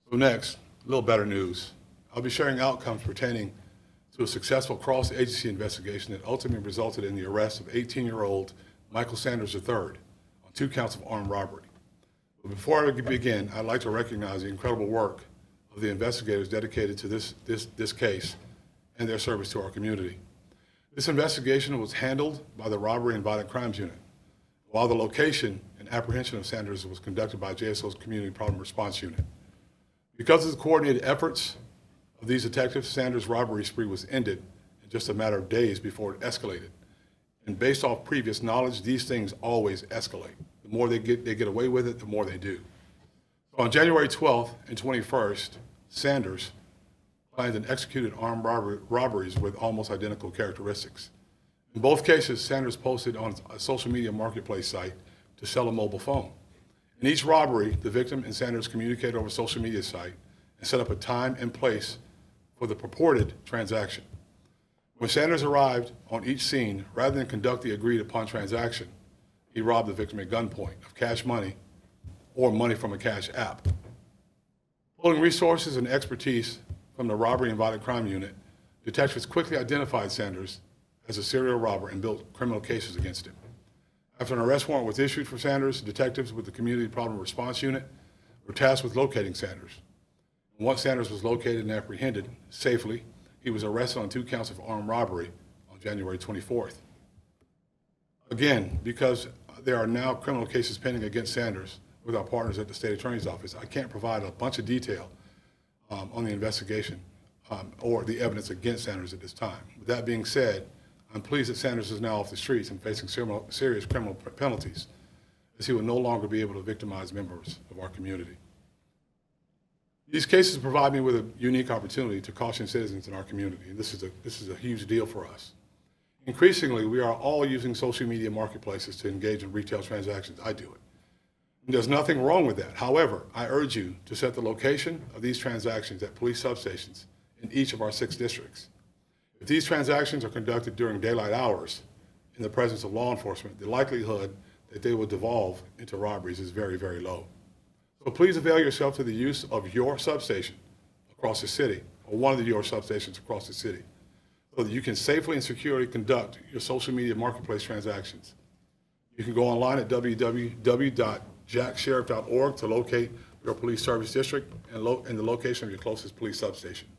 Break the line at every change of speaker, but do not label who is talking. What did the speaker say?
So next, a little better news. I'll be sharing outcomes pertaining to a successful cross-agency investigation that ultimately resulted in the arrest of 18-year-old Michael Sanders III on 2 counts of armed robbery. But before I begin, I'd like to recognize the incredible work of the investigators dedicated to this case and their service to our community. This investigation was handled by the Robbery and Violent Crimes Unit, while the location and apprehension of Sanders was conducted by JSO's Community Problem Response Unit. Because of the coordinated efforts of these detectives, Sanders' robbery spree was ended in just a matter of days before it escalated. And based off previous knowledge, these things always escalate. The more they get away with it, the more they do. So on January 12th and 21st, Sanders planned and executed armed robberies with almost identical characteristics. In both cases, Sanders posted on a social media marketplace site to sell a mobile phone. In each robbery, the victim and Sanders communicated over a social media site and set up a time and place for the purported transaction. When Sanders arrived on each scene, rather than conduct the agreed upon transaction, he robbed the victim at gunpoint of cash money or money from a cash app. Pulling resources and expertise from the Robbery and Violent Crime Unit, detectives quickly identified Sanders as a serial robber and built criminal cases against him. After an arrest warrant was issued for Sanders, detectives with the Community Problem Response Unit were tasked with locating Sanders. And once Sanders was located and apprehended safely, he was arrested on 2 counts of armed robbery on January 24th. Again, because there are now criminal cases pending against Sanders with our partners at the State Attorney's Office, I can't provide a bunch of detail on the investigation or the evidence against Sanders at this time. With that being said, I'm pleased that Sanders is now off the streets and facing serious criminal penalties, as he will no longer be able to victimize members of our community. These cases provide me with a unique opportunity to caution citizens in our community. This is a huge deal for us. Increasingly, we are all using social media marketplaces to engage in retail transactions. I do it. And there's nothing wrong with that. However, I urge you to set the location of these transactions at police substations in each of our 6 districts. If these transactions are conducted during daylight hours in the presence of law enforcement, the likelihood that they will devolve into robberies is very, very low. So please avail yourself to the use of your substation across the city, or one of your substations across the city, so that you can safely and securely conduct your social media marketplace transactions. You can go online at www.JAXSHERIFF.org to locate your police service district and the location of your closest police substation.